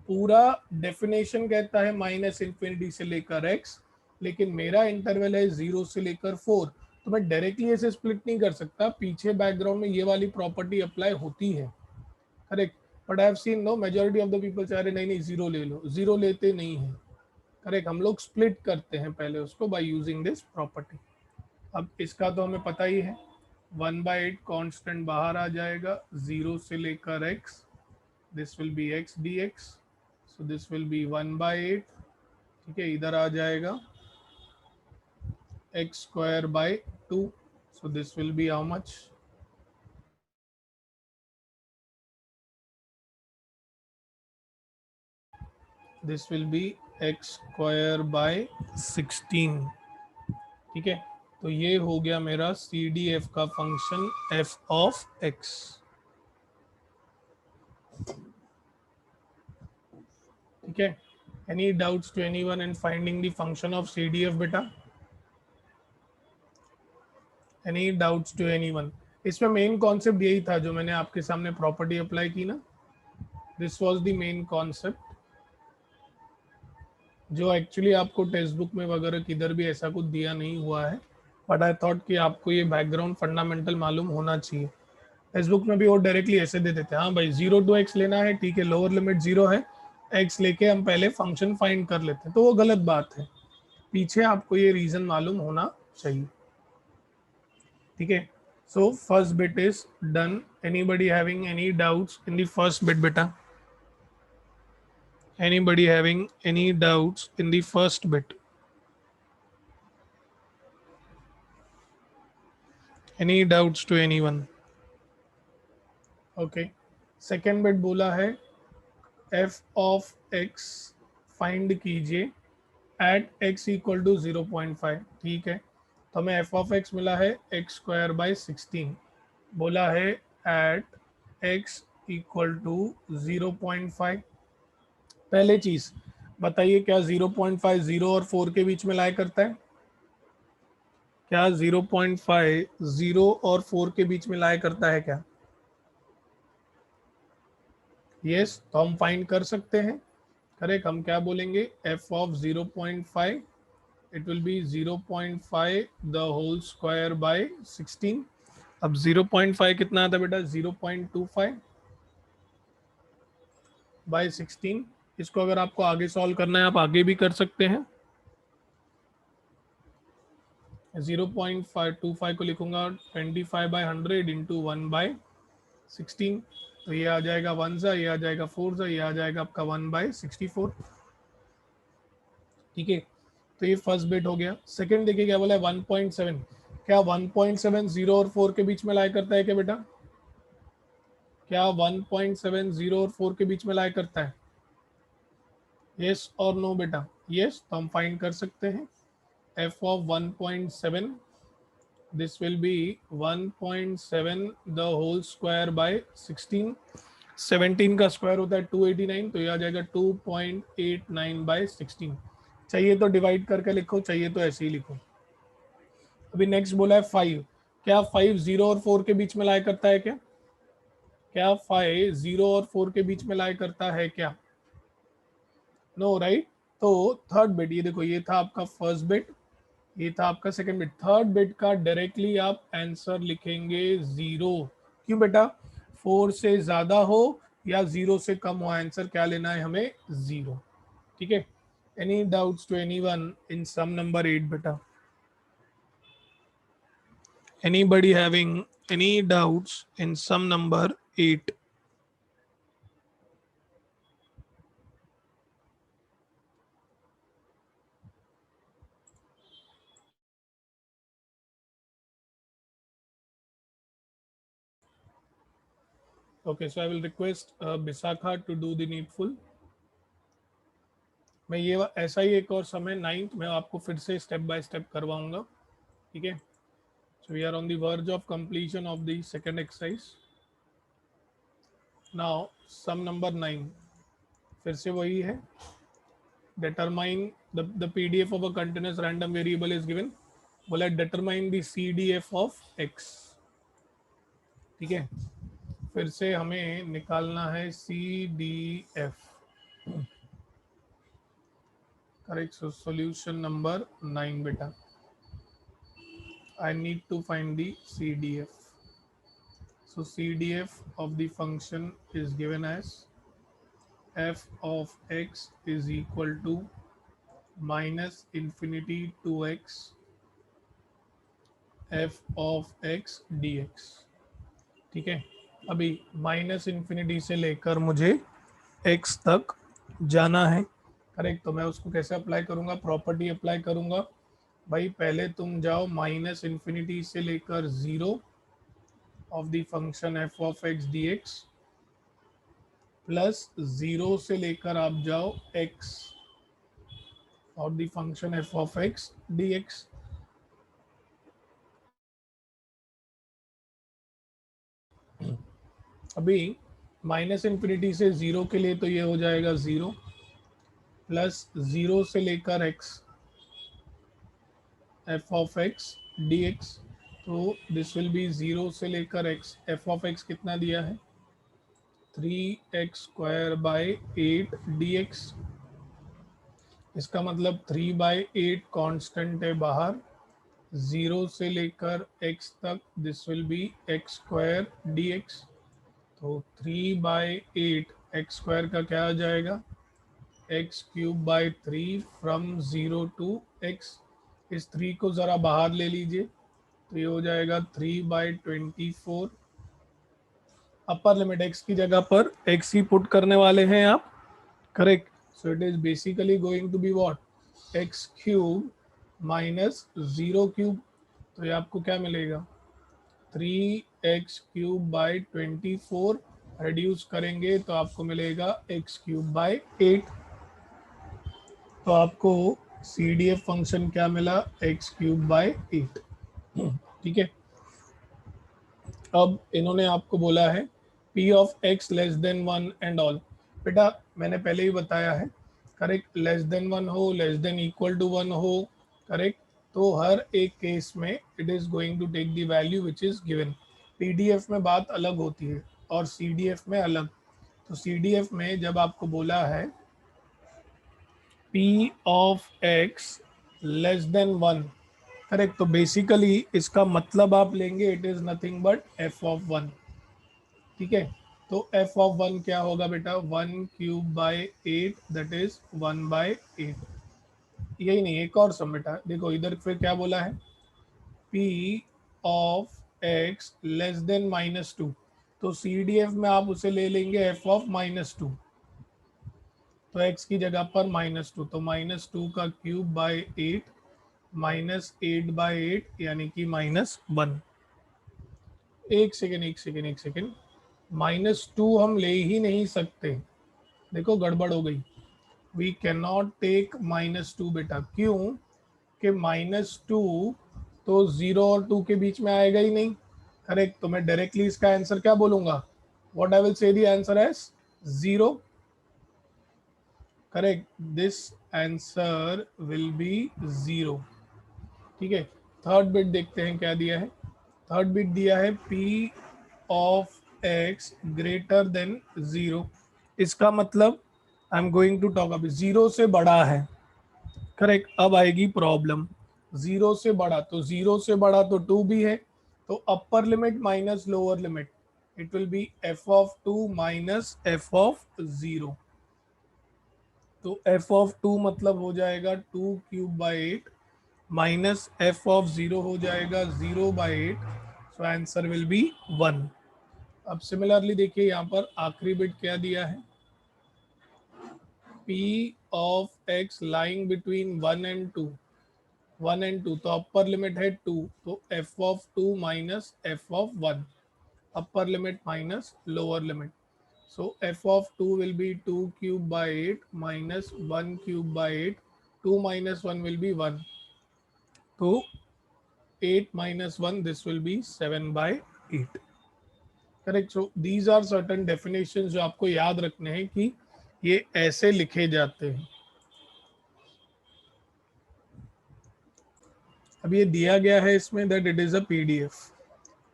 A: पूरा डेफिनेशन कहता है माइनस इंफिनिटी से लेकर x, लेकिन मेरा इंटरवल है 0 से लेकर 4, तो मैं डायरेक्टली ऐसे स्प्लिट नहीं कर सकता, पीछे बैकग्राउंड में ये वाली प्रॉपर्टी अप्लाई होती है, correct. But I have seen no majority of the people चाह रहे नहीं नहीं 0 ले लो, 0 लेते नहीं है, करेक्ट। हम लोग स्प्लिट करते हैं पहले उसको बाय यूजिंग दिस प्रॉपर्टी। अब इसका तो हमें पता ही है, 1/8 कांस्टेंट बाहर आ जाएगा, 0 से लेकर x, this will be x dx, so this will B 1/8, ठीक है, इधर आ जाएगा x square by 2. So this will be how much? This will be x square by 16. ठीक है, तो ये हो गया मेरा सी डी एफ का फंक्शन f ऑफ x. ठीक है, any doubts to anyone in finding the function of C D F बेटा? Any doubts to anyone? इसमें मेन कॉन्सेप्ट यही था जो मैंने आपके सामने प्रॉपर्टी अप्लाई की ना, this was the main concept, जो एक्चुअली आपको टेक्स्ट बुक में वगैरह किधर भी ऐसा कुछ दिया नहीं हुआ है, बट आई थॉट कि आपको ये बैकग्राउंड फंडामेंटल मालूम होना चाहिए. टेक्स्ट बुक में भी वो डायरेक्टली ऐसे दे देते हैं, हाँ भाई 0 to x लेना है, ठीक है, लोअर लिमिट 0 है, x लेके हम पहले फंक्शन फाइंड कर लेते हैं, तो वो गलत बात है. पीछे आपको ये रीजन मालूम होना चाहिए. ठीक है, so first bit is done. Anybody having any doubts in the first bit बेटा? Anybody having any doubts in the first bit? Any doubts to anyone? Okay. Second bit बोला है f of x find कीजिए at x equal to 0.5. ठीक है, तो हमें f of x मिला है x square by 16. बोला है at x equal to 0.5. पहले चीज बताइए, क्या 0.5 0 और 4 के बीच में लाया करता है? क्या 0.5 0 और 4 के बीच में लाया करता है क्या? यस, तो हम फाइंड कर सकते हैं. करेक्ट, हम क्या बोलेंगे? f of 0.5 it will be 0.5 the whole square by 16. अब 0.5 कितना आता है बेटा? 0.25 बाय 16. इसको अगर आपको आगे सॉल्व करना है आप आगे भी कर सकते हैं. 0.525 को लिखूंगा 25 बाय 100 इंटू 1 बाय 16. तो ये आ जाएगा 1 सा, ये आ जाएगा 4 सा, ये आ जाएगा आपका 1 बाय 64. ठीक है, तो ये फर्स्ट बिट हो गया. सेकंड देखिए क्या बोला है 1.7. क्या 1.7 0 और 4 के बीच में लाया करता है क्या बेटा? क्या 1.7 0 और 4 के बीच में लाया करता है? यस और नो बेटा? यस, तो हम फाइंड कर सकते हैं f of 1.7. this will be 1.7 the whole square by 16. 17 का स्क्वायर होता है 289, तो ये आ जाएगा 2.89 बाय 16. चाहिए तो डिवाइड करके लिखो, चाहिए तो ऐसे ही लिखो. अभी नेक्स्ट बोला है 5. क्या 5 0 और 4 के बीच में लाया करता है क्या? क्या 5 0 और 4 के बीच में लाया करता है क्या? No right. तो थर्ड बिट, ये देखो, ये था आपका फर्स्ट बिट, ये था आपका सेकंड बिट. थर्ड बिट का डायरेक्टली आप आंसर लिखेंगे 0. क्यों बेटा? 4 से ज्यादा हो या 0 से कम हो, आंसर क्या लेना है हमें? 0. ठीक है, any doubts to anyone in sum number 8 बेटा? Anybody having any doubts in sum number 8? Okay, so I will request Bisakha to do the needful. मैं ये ऐसा ही एक और समय 9th में आपको फिर से स्टेप बाय स्टेप करवाऊंगा. ठीक है, so we are on the verge of completion of the second exercise. Now sum number 9 फिर से वही है. Determine the PDF of a continuous random variable is given. बोला determine the CDF of x. ठीक है, फिर से हमें निकालना है CDF. Correct, so solution number 9 बेटा. I need to find the CDF. So CDF of the function is given as f of x is equal to minus infinity to x f of x dx. ठीक है, अभी minus infinity से लेकर मुझे x तक जाना है. Correct, तो मैं उसको कैसे अप्लाई करूंगा? प्रॉपर्टी अप्लाई करूंगा. भाई पहले तुम जाओ माइनस इन्फिनिटी से लेकर 0 of the function f of x d x plus 0 से लेकर आप जाओ x of the function f of x d x. अभी माइनस इन्फिनिटी से 0 के लिए तो ये हो जाएगा 0 प्लस 0 से लेकर x f of x d x. तो दिस विल बी 0 से लेकर x, एफ ऑफ एक्स कितना दिया है 3x² बाई 8 डी एक्स। इसका मतलब 3/8 कांस्टेंट है बाहर, 0 से लेकर x तक this will B x² D x. तो 3/8 x² का क्या आ जाएगा x³ फ्रॉम 0 टू x। इस 3 को ज़रा बाहर ले लीजिए तो ये हो जाएगा 3/24। अपर लिमिट x की जगह पर x ही पुट करने वाले हैं आप, correct. So it is basically going to be what x³ minus 0³ तो ये आपको क्या मिलेगा 3x³ बाई 24 रिड्यूस करेंगे तो आपको मिलेगा x³ बाई 8। तो आपको CDF फंक्शन क्या मिला x³ बाई 8। ठीक है। अब इन्होंने आपको बोला है p of x less than 1 and all. बेटा मैंने पहले ही बताया है, करेक्ट, लेस देन 1 हो, लेस देन इक्वल टू 1 हो, करेक्ट, तो हर एक केस में it is going to take the value which is given. PDF में बात अलग होती है और सीडीएफ में अलग। तो सीडीएफ में जब आपको बोला है p of x less than 1, correct, तो बेसिकली इसका मतलब आप लेंगे it is nothing but f of 1। ठीक है। तो f ऑफ 1 क्या होगा बेटा 1³ बाई 8 दैट इज 1/8। यही नहीं, एक और सम बेटा देखो इधर फिर क्या बोला है p of x less than -2। तो CDF में आप उसे ले लेंगे f ऑफ -2। तो x की जगह पर -2 तो -2 का क्यूब बाई 8 -8/8 यानी कि -1। एक सेकेंड, -2 हम ले ही नहीं सकते, देखो गड़बड़ हो गई। वी कैन नॉट टेक -2 बेटा, क्यों कि -2 तो 0 और 2 के बीच में आएगा ही नहीं, करेक्ट। तो मैं डायरेक्टली इसका आंसर क्या बोलूंगा, what I will say the answer as 0, correct, this answer will be 0। ठीक है। थर्ड बिट देखते हैं क्या दिया है। थर्ड बिट दिया है p of x greater than 0। इसका मतलब I am going to talk, अभी 0 से बड़ा है, करेक्ट। अब आएगी प्रॉब्लम, 0 से बड़ा, तो 0 से बड़ा तो 2 भी है, तो upper limit minus lower limit it will B f of 2 minus f of 0। तो f ऑफ 2 मतलब हो जाएगा 2³ बाई 8 माइनस f ऑफ 0 हो जाएगा 0/8। So answer will B 1। अब सिमिलरली देखिए यहाँ पर आखिरी बिट क्या दिया है p of x lying between 1 and 2, 1 and 2, तो अपर लिमिट है 2, तो f of 2 minus f of 1, upper limit minus lower limit. So f of 2 will be 2³ by 8 minus 1³ by 8, 2 minus 1 will be 1, तो 8 minus 1 this will be 7/8, correct. So these are certain definition जो आपको याद रखने हैं कि ये ऐसे लिखे जाते हैं। अब ये दिया गया है इसमें that it is a PDF,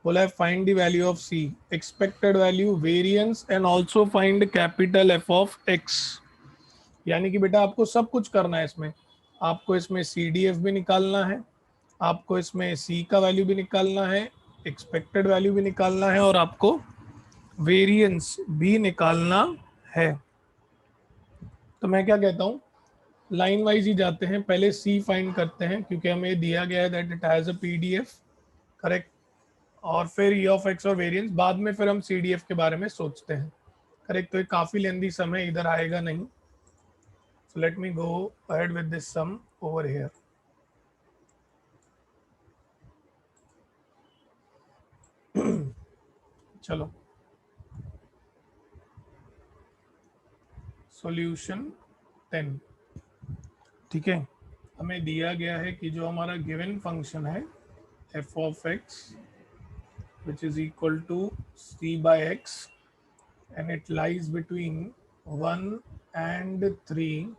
A: बोला है find the value of C, expected value, variance and also find capital F of x. यानी कि बेटा आपको सब कुछ करना है इसमें, आपको इसमें CDF भी निकालना है, आपको इसमें C का वैल्यू भी निकालना है, एक्सपेक्टेड वैल्यू भी निकालना है और आपको वेरिएंस भी निकालना है। तो मैं क्या कहता हूँ लाइन वाइज ही जाते हैं, पहले C फाइंड करते हैं क्योंकि हमें दिया गया है that it has a PDF, correct, और फिर E ऑफ X और वेरिएंस, बाद में फिर हम CDF के बारे में सोचते हैं, करेक्ट। तो ये काफ़ी लेंदी सम है, इधर आएगा नहीं। So let me go ahead with this sum over here. चलो सॉल्यूशन 10। ठीक है, हमें दिया गया है कि जो हमारा गिवन फंक्शन है f of x which is equal to c by x and it lies between 1 and 3।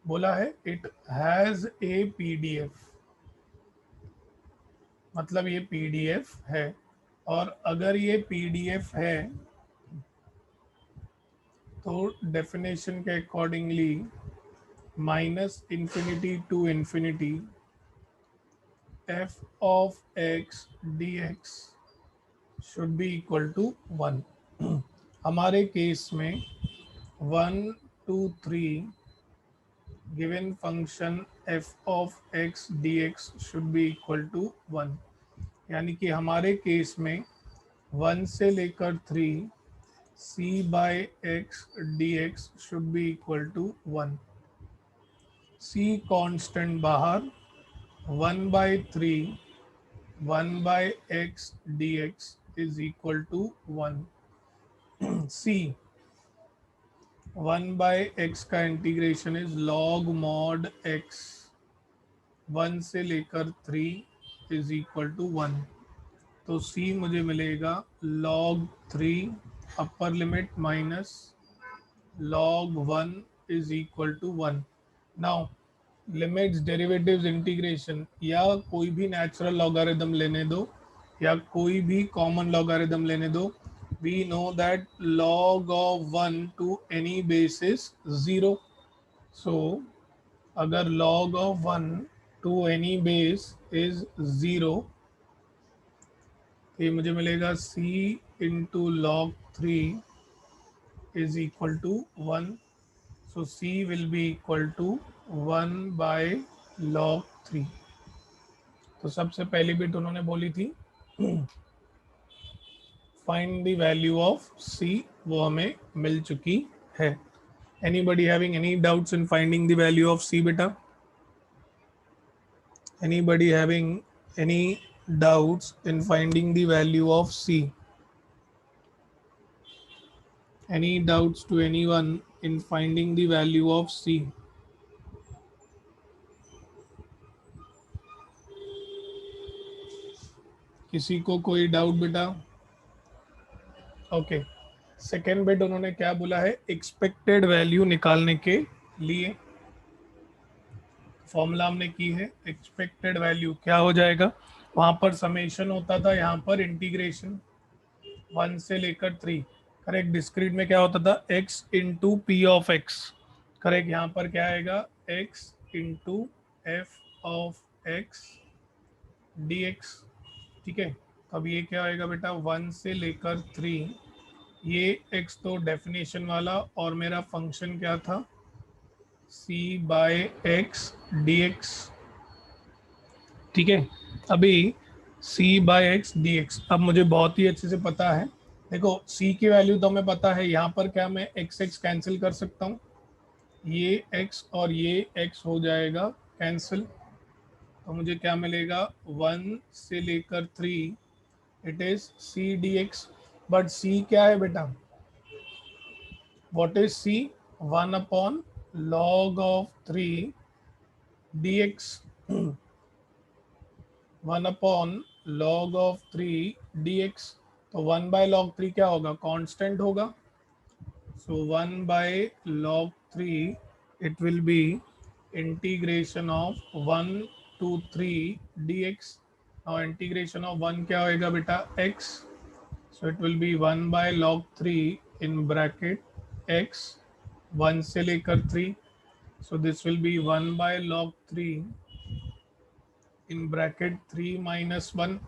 A: बोला है इट हैज ए पीडीएफ, मतलब ये पीडीएफ है। और अगर ये पीडीएफ है तो डेफिनेशन के accordingly minus infinity to infinity f of x d x should be equal to 1। हमारे केस में 1 2 3 given function f of x d x should be equal to 1, यानी कि हमारे केस में 1 से लेकर 3 c by x d x should be equal to 1। c constant बाहर, 1 by 3 1 by x d x is equal to 1। c 1 by x का integration is log mod x 1 से लेकर 3 इज इक्वल टू 1। तो c मुझे मिलेगा log 3 upper limit minus log 1 is equal to 1। Now limits, derivatives, integration या कोई भी natural logarithm लेने दो या कोई भी कॉमन लॉगरिथम लेने दो, we know that log of 1 to any base is 0। सो अगर log of 1 to any base is 0 तो ये मुझे मिलेगा c into log 3 is equal to 1। So c will be equal to 1 by log 3। तो सबसे पहली बिट उन्होंने बोली थी find the value of c, वो हमें मिल चुकी है। Anybody having any doubts in finding the value of c बेटा? Anybody having any doubts in finding the value of c? Any doubts to anyone in finding the value of c? किसी को कोई doubt बेटा? Okay, second bit उन्होंने क्या बोला है, expected value निकालने के लिए फॉर्मूला हमने की है। एक्सपेक्टेड वैल्यू क्या हो जाएगा, वहां पर समेशन होता था, यहाँ पर इंटीग्रेशन 1 से लेकर 3। करेक्ट, डिस्क्रीट में क्या होता था, x into p of x. Correct, यहाँ पर क्या आएगा, x into f of x d x. ठीक है, तो अब ये क्या आएगा बेटा, 1 से लेकर 3, ये x तो डेफिनेशन वाला और मेरा फंक्शन क्या था, c by x d x. ठीक है, अभी c by x d x, अब मुझे बहुत ही अच्छे से पता है, देखो c की वैल्यू तो हमें पता है, यहाँ पर क्या मैं x x कैंसिल कर सकता हूँ, ये x और ये x हो जाएगा कैंसिल। तो मुझे क्या मिलेगा, 1 से लेकर 3 it is c D x. But c क्या है बेटा, what is c, 1 upon log of 3 dx। 1 upon log of 3 dx, तो 1 by log 3 क्या होगा, कांस्टेंट होगा। सो 1 by log 3 it will be integration of 1 to 3 dx। now integration of 1 क्या होएगा बेटा, x। so it will be 1 by log 3 in bracket x 1 से लेकर 3। so this will be 1 by log 3 in bracket 3 minus 1।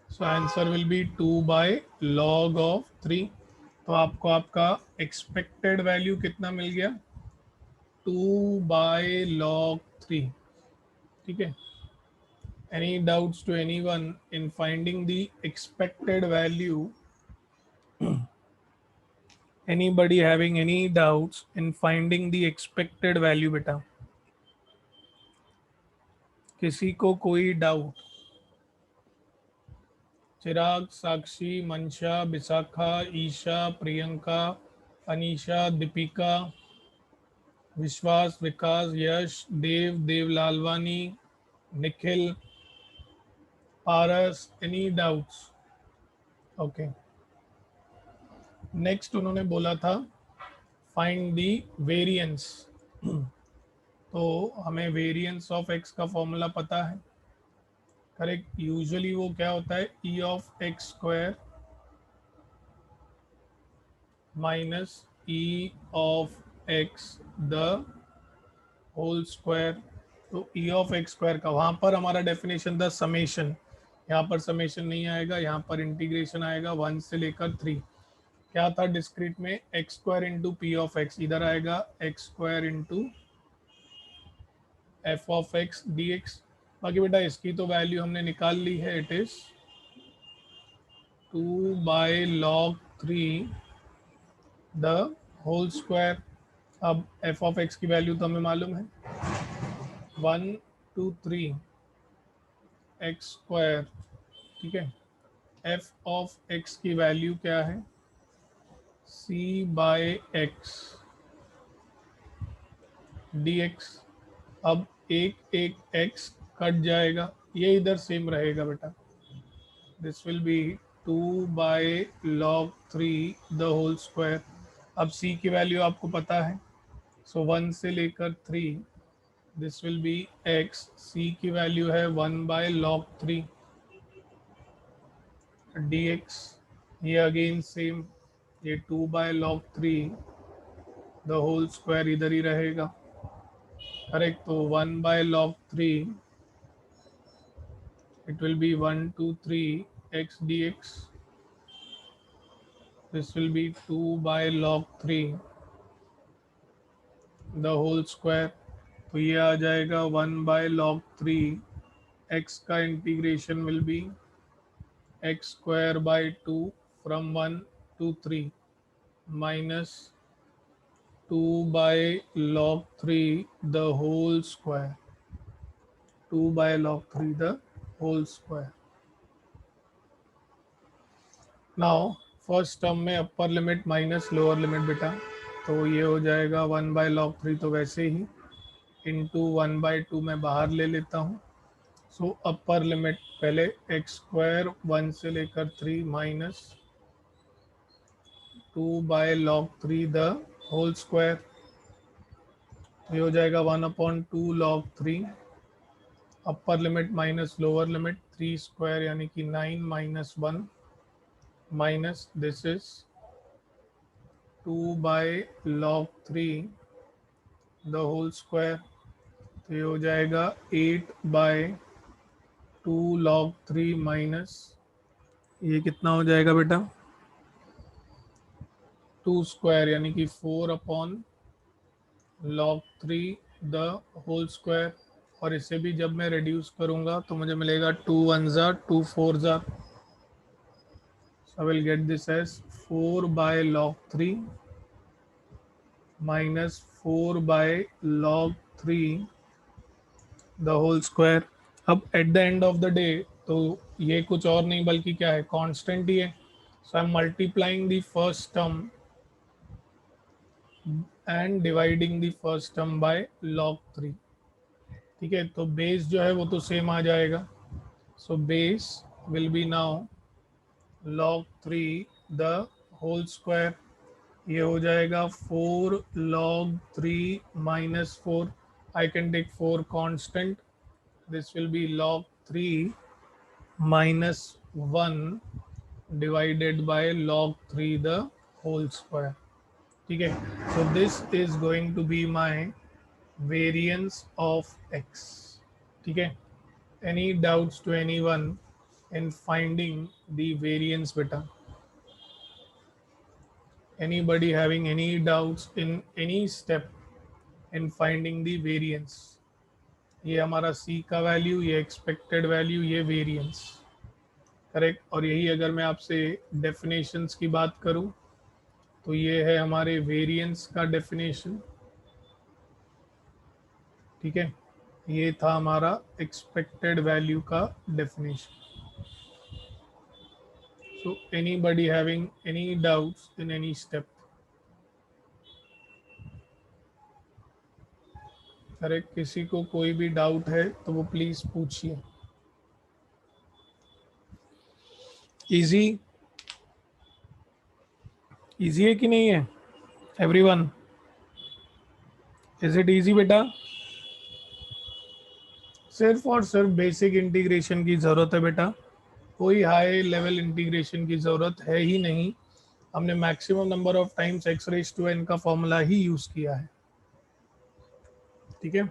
A: so answer will be 2 by log of 3। तो आपको आपका expected value कितना मिल गया, 2 by log 3। ठीक है, any doubts to anyone in finding the expected value? Anybody having any doubts in finding the expected value बेटा? किसी को कोई डाउट? चिराग, साक्षी, मंशा, Vishakha, Isha, Priyanka, Anisha, Deepika, Vishwas, Vikas, Yash, Dev, Dev Lalwani, Nikhil, Paras. Any doubts? Okay. Next उन्होंने बोला था फाइंड दी वेरिएंस. तो हमें वेरिएंस ऑफ एक्स का फॉर्मूला पता है. करेक्ट. यूजुअली वो क्या होता है, E of x square minus E of x the whole square. तो ई ऑफ एक्स स्क्वायर का वहाँ पर हमारा डेफिनेशन था समेशन. यहाँ पर समेशन नहीं आएगा, यहाँ पर इंटीग्रेशन आएगा 1 से लेकर 3. क्या था डिस्क्रीट में, x square into p of x. इधर आएगा x square into f of x d x. बाकी बेटा इसकी तो वैल्यू हमने निकाल ली है. It is 2/log 3 the whole square. अब एफ ऑफ एक्स की वैल्यू तो हमें मालूम है 1 2 3 एक्स स्क्वायर. ठीक है. एफ ऑफ एक्स की वैल्यू क्या है, c by x d x. अब एक एक x कट जाएगा, ये इधर सेम रहेगा बेटा. This will be 2/log 3 the whole square. अब c की वैल्यू आपको पता है, सो 1 से लेकर 3. This will be x. c की वैल्यू है 1/log 3 dx. ये अगेन सेम, ये 2/log 3 द होल स्क्वायर इधर ही रहेगा. करेक्ट. तो 1/log 3 it will be 1 2 3 x dx. This will be 2/log 3 the whole square. तो ये आ जाएगा 1/log 3. x का integration will be x square by 2 from 1 to 3 minus 2/log 3 the whole square. 2/log 3 the whole square. Now first term में upper limit minus lower limit बेटा, तो ये हो जाएगा 1/log 3. तो वैसे ही इंटू 1/2 मैं बाहर ले लेता हूँ. सो अपर लिमिट पहले एक्स स्क्वायर 1 से लेकर 3 minus 2/log 3 the whole square. तो ये हो जाएगा 1/2 log 3. Upper limit minus lower limit 3 square यानी कि 9 minus 1 minus this is 2/log 3 the whole square. तो ये हो जाएगा 8/2 log 3 माइनस, ये कितना हो जाएगा बेटा, 2 स्क्वायर यानी कि 4/log 3 द होल स्क्वायर. और इसे भी जब मैं रिड्यूस करूंगा तो मुझे मिलेगा 2 1 ज़ा 2 4 ज़ा. I will get this as 4/log 3 minus 4/log 3 the whole square. अब at the end of the day तो ये कुछ और नहीं बल्कि क्या है, कांस्टेंट ही है. So I am multiplying the first term and dividing the first term by log 3. ठीक है. तो बेस जो है वो तो सेम आ जाएगा. So base will be now log 3 the whole square. ये हो जाएगा 4/log 3 minus 4. I can take 4 constant. This will be log 3 minus 1 divided by log 3 the whole square. ठीक है. So this is going to be my variance of x. ठीक है. Any doubts to anyone in finding the variance beta? Anybody having any doubts in any step in finding the variance? ये हमारा c का value, ये expected value, ये variance. Correct. और यही अगर मैं आपसे डेफिनेशंस की बात करूं तो ये है हमारे वेरिएंस का डेफिनेशन. ठीक है. ये था हमारा एक्सपेक्टेड वैल्यू का definition. So anybody having any doubts in any step? अरे किसी को कोई भी डाउट है तो वो प्लीज पूछिए. इजी इजी है कि नहीं है एवरीवन? इज इट इजी बेटा? सिर्फ और सिर्फ बेसिक इंटीग्रेशन की ज़रूरत है बेटा. कोई हाई लेवल इंटीग्रेशन की ज़रूरत है ही नहीं. हमने maximum number of times x raise to n का फॉर्मूला ही यूज़ किया है. ठीक है.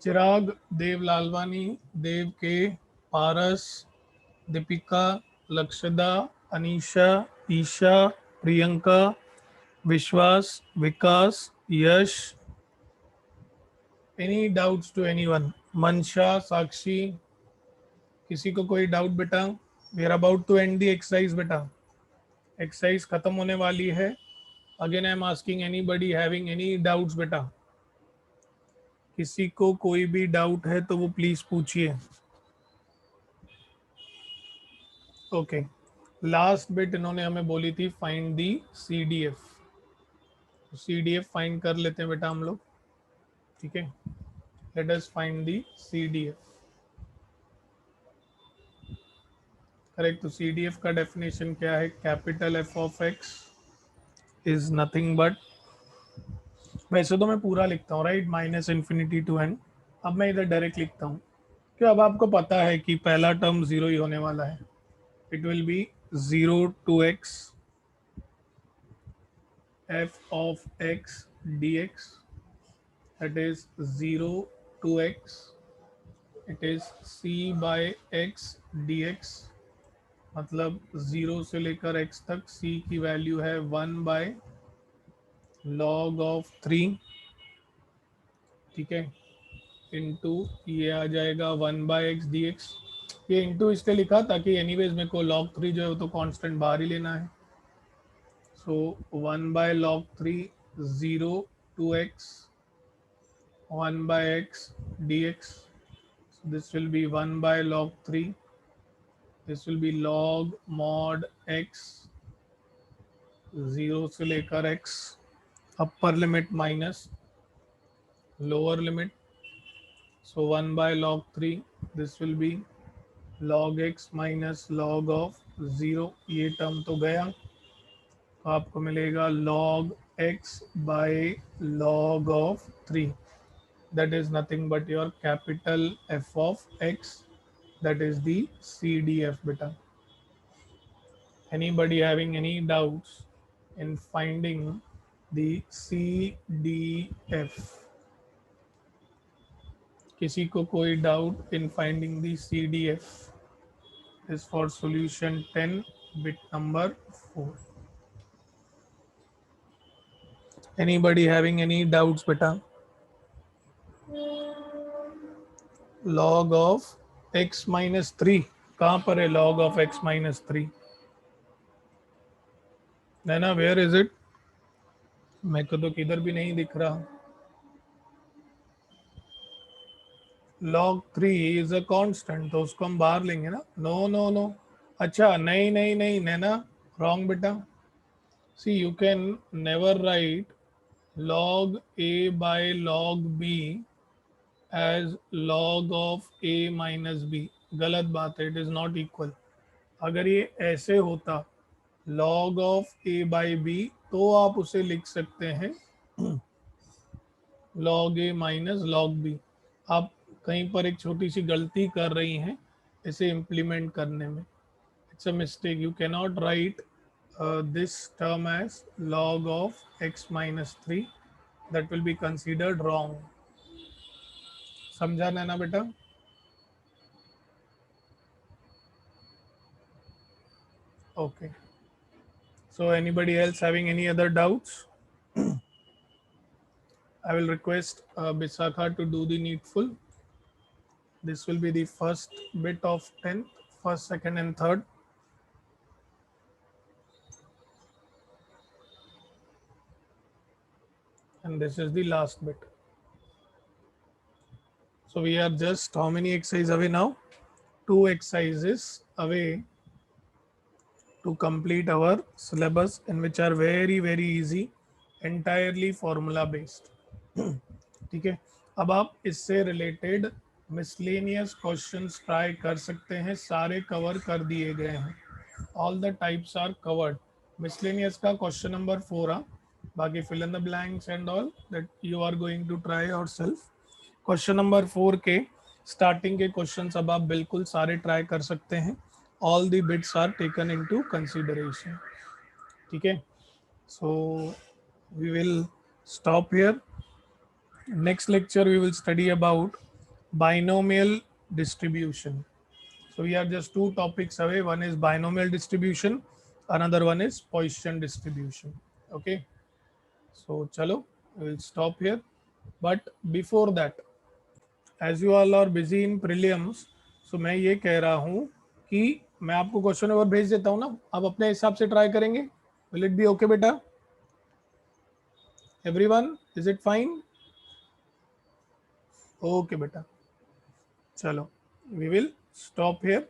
A: चिराग, देव लालवानी, देव के, पारस, Deepika, Lakshada, Anisha, Isha, Priyanka, Vishwas, Vikas, Yash. Any doubts to anyone? Mansha, Sakshi, किसी को कोई डाउट बेटा? We are about to end the exercise बेटा. एक्सरसाइज खत्म होने वाली है. Again I am asking anybody having any doubts बेटा? किसी को कोई भी डाउट है तो वो प्लीज पूछिए. ओके. लास्ट बिट इन्होंने हमें बोली थी find the C D F. C D F find कर लेते हैं बेटा हम लोग. ठीक है. Let us find the C D F. Correct. तो सी डी एफ का डेफिनेशन क्या है? Capital F of x is nothing but, वैसे तो मैं पूरा लिखता हूँ right, minus infinity to n. अब मैं इधर डायरेक्ट लिखता हूँ कि अब आपको पता है कि पहला टर्म जीरो ही होने वाला है. It will be 0 to x f of x dx, that is 0 to x, it is c by x dx. मतलब 0 से लेकर x तक c की वैल्यू है 1 by log of 3. ठीक है. इंटू ये आ जाएगा 1/x dx. ये इंटू इसलिए लिखा ताकि एनीवेज मेरे को log 3 जो है वो तो कांस्टेंट बाहर ही लेना है. सो 1/log 3 0 to x 1/x dx. So this will be 1/log 3. This will be log mod x 0 से लेकर x, upper limit minus lower limit. So 1/log 3, this will be log x minus log of 0. ये term तो गया. तो आपको मिलेगा log x by log of 3. That is nothing but your capital F of x. That is the CDF beta. Anybody having any doubts in finding the CDF? किसी को कोई doubt in finding the C D F? Is for solution 10 bit number 4. Anybody having any doubts बेटा? Log of x minus 3 कहाँ पर है? Log of x minus 3 Naina, where is it? मेरे को तो किधर भी नहीं दिख रहा. log 3 इज अ कांस्टेंट, तो उसको हम बाहर लेंगे ना. No no no. अच्छा नहीं नहीं नहीं नैना, रॉन्ग बेटा. See you can never write log a by log b as log of a minus b. गलत बात है. It is not equal. अगर ये ऐसे होता log of a by b तो आप उसे लिख सकते हैं log a minus log b. आप कहीं पर एक छोटी सी गलती कर रही हैं इसे इम्प्लीमेंट करने में. It's a mistake. You can not right this term as log of x minus 3. That will be considered wrong. समझा ना बेटा? Okay. So anybody else having any other doubts? I will request Bisakha to do the needful. This will be the first bit of 10th, first, second and third. And this is the last bit. So we are just how many exercises away now? 2 exercises away to complete our syllabus in which are very easy, entirely formula based. ठीक है, अब आप इससे related miscellaneous questions try कर सकते हैं, सारे cover कर दिए गए हैं, all the types are covered. Miscellaneous का क्वेश्चन नंबर 4 बाकी fill in the blanks and all that you are going to try yourself. Question number 4 के स्टार्टिंग के क्वेश्चंस अब आप बिल्कुल सारे ट्राई कर सकते हैं, all the bits are taken into consideration. ठीक है, so we will stop here. Next lecture we will study about binomial distribution. So we are just two topics away. One is binomial distribution, another one is Poisson distribution. Okay, so chalo, we will stop here. But before that, as you all are busy in prelims, so मैं ये कह रहा हूँ कि मैं आपको question paper भेज देता हूँ ना, आप अपने हिसाब से ट्राई करेंगे. विल इट बी ओके बेटा? Everyone, is it fine? Okay बेटा, चलो, we will stop here.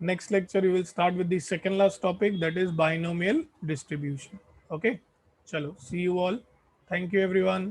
A: Next lecture we will start with the second last topic, that is binomial distribution. Okay, chalo, see you all. Thank you everyone.